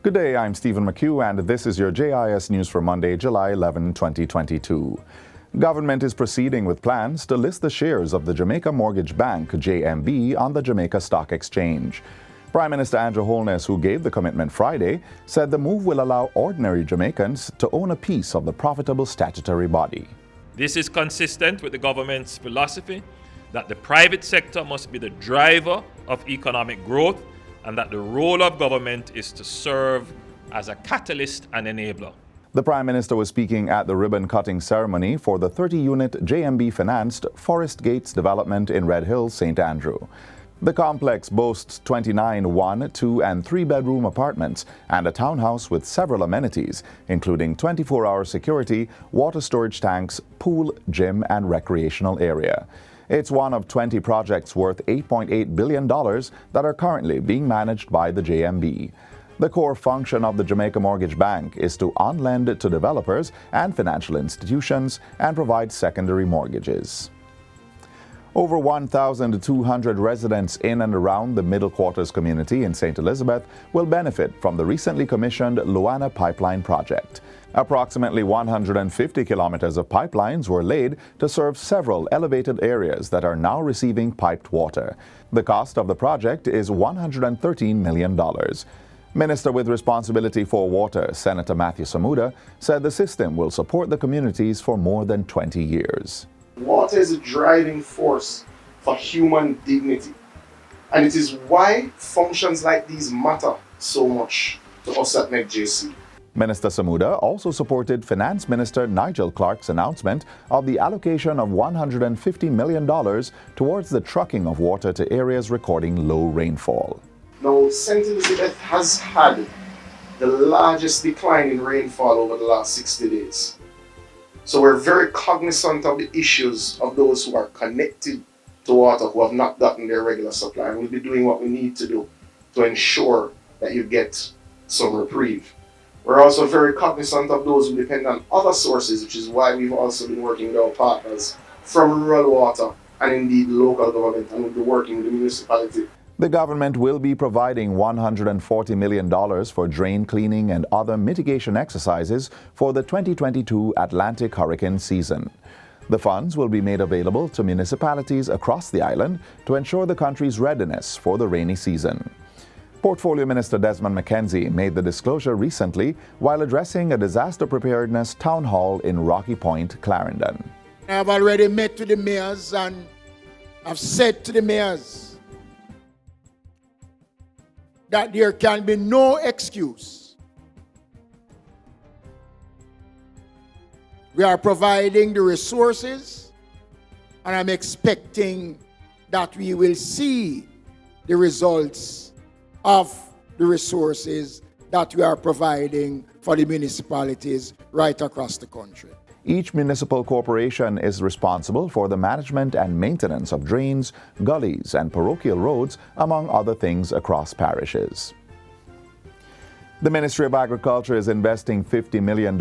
Good day, I'm Stephen McHugh, and this is your JIS News for Monday, July 11, 2022. Government is proceeding with plans to list the shares of the Jamaica Mortgage Bank, JMB, on the Jamaica Stock Exchange. Prime Minister Andrew Holness, who gave the commitment Friday, said the move will allow ordinary Jamaicans to own a piece of the profitable statutory body. This is consistent with the government's philosophy that the private sector must be the driver of economic growth and that the role of government is to serve as a catalyst and enabler. The Prime Minister was speaking at the ribbon-cutting ceremony for the 30-unit JMB-financed Forest Gates development in Red Hills, St. Andrew. The complex boasts 29 one-, two-, and three-bedroom apartments and a townhouse with several amenities, including 24-hour security, water storage tanks, pool, gym, and recreational area. It's one of 20 projects worth $8.8 billion that are currently being managed by the JMB. The core function of the Jamaica Mortgage Bank is to on-lend to developers and financial institutions and provide secondary mortgages. Over 1,200 residents in and around the Middle Quarters community in St. Elizabeth will benefit from the recently commissioned Luana Pipeline project. Approximately 150 kilometers of pipelines were laid to serve several elevated areas that are now receiving piped water. The cost of the project is $113 million. Minister with responsibility for water, Senator Matthew Samuda, said the system will support the communities for more than 20 years. Water is a driving force for human dignity, and it is why functions like these matter so much to us at NECJC. Minister Samuda also supported Finance Minister Nigel Clarke's announcement of the allocation of $150 million towards the trucking of water to areas recording low rainfall. Now, St. Elizabeth has had the largest decline in rainfall over the last 60 days. So we're very cognizant of the issues of those who are connected to water who have not gotten their regular supply. And we'll be doing what we need to do to ensure that you get some reprieve. We're also very cognizant of those who depend on other sources, which is why we've also been working with our partners from rural water and indeed local government, and we'll be working with the municipality. The government will be providing $140 million for drain cleaning and other mitigation exercises for the 2022 Atlantic hurricane season. The funds will be made available to municipalities across the island to ensure the country's readiness for the rainy season. Portfolio Minister Desmond McKenzie made the disclosure recently while addressing a disaster preparedness town hall in Rocky Point, Clarendon. I've already met with the mayors and I've said to the mayors that there can be no excuse. We are providing the resources, and I'm expecting that we will see the results of the resources that we are providing for the municipalities right across the country. Each municipal corporation is responsible for the management and maintenance of drains, gullies, and parochial roads, among other things across parishes. The Ministry of Agriculture is investing $50 million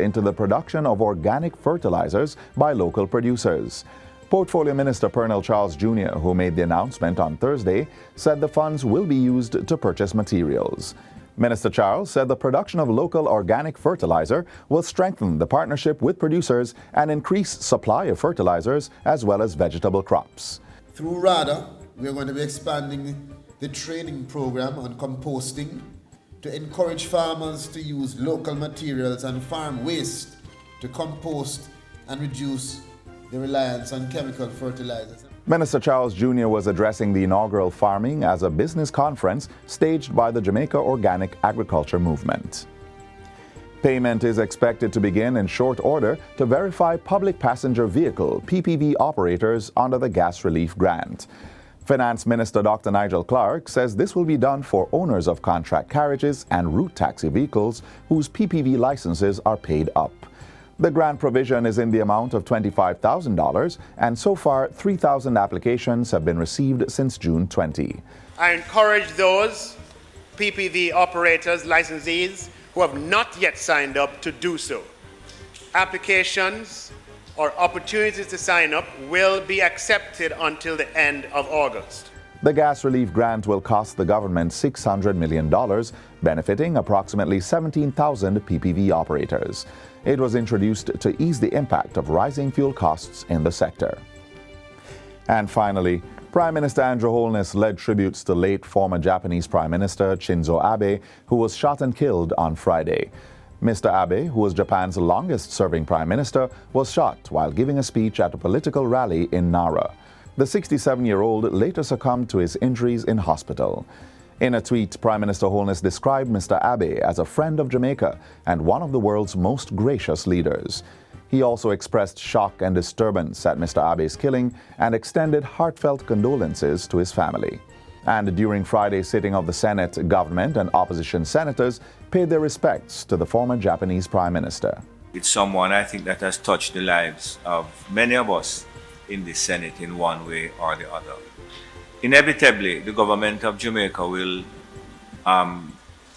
into the production of organic fertilizers by local producers. Portfolio Minister Pernell Charles Jr., who made the announcement on Thursday, said the funds will be used to purchase materials. Minister Charles said the production of local organic fertilizer will strengthen the partnership with producers and increase supply of fertilizers as well as vegetable crops. Through RADA, we are going to be expanding the training program on composting to encourage farmers to use local materials and farm waste to compost and reduce the reliance on chemical fertilizers. Minister Charles Jr. was addressing the inaugural Farming as a Business conference staged by the Jamaica Organic Agriculture Movement. Payment is expected to begin in short order to verify public passenger vehicle (PPV) operators under the Gas Relief Grant. Finance Minister Dr. Nigel Clarke says this will be done for owners of contract carriages and route taxi vehicles whose PPV licenses are paid up. The grant provision is in the amount of $25,000, and so far 3,000 applications have been received since June 20. I encourage those PPV operators, licensees, who have not yet signed up to do so. Applications or opportunities to sign up will be accepted until the end of August. The gas relief grant will cost the government $600 million, benefiting approximately 17,000 PPV operators. It was introduced to ease the impact of rising fuel costs in the sector. And finally, Prime Minister Andrew Holness led tributes to late former Japanese Prime Minister Shinzo Abe, who was shot and killed on Friday. Mr. Abe, who was Japan's longest-serving prime minister, was shot while giving a speech at a political rally in Nara. The 67-year-old later succumbed to his injuries in hospital. In a tweet, Prime Minister Holness described Mr. Abe as a friend of Jamaica and one of the world's most gracious leaders. He also expressed shock and disturbance at Mr. Abe's killing and extended heartfelt condolences to his family. And during Friday's sitting of the Senate, government and opposition senators paid their respects to the former Japanese Prime Minister. It's someone I think that has touched the lives of many of us in the Senate in one way or the other. Inevitably, the government of Jamaica will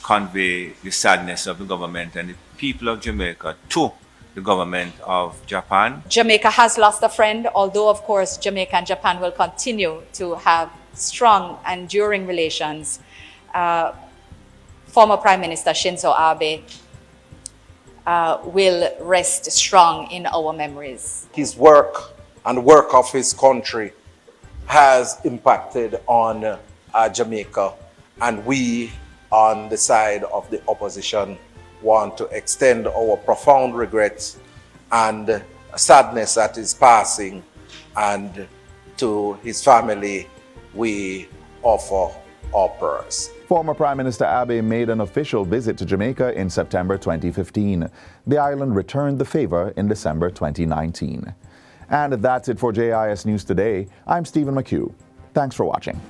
convey the sadness of the government and the people of Jamaica to the government of Japan. Jamaica has lost a friend, although of course Jamaica and Japan will continue to have strong and enduring relations. Former Prime Minister Shinzo Abe will rest strong in our memories. His work and work of his country has impacted on Jamaica, and we on the side of the opposition want to extend our profound regrets and sadness at his passing, and to his family we offer our prayers. Former Prime Minister Abe made an official visit to Jamaica in September 2015. The island returned the favor in December 2019. And that's it for JIS News Today. I'm Stephen McHugh. Thanks for watching.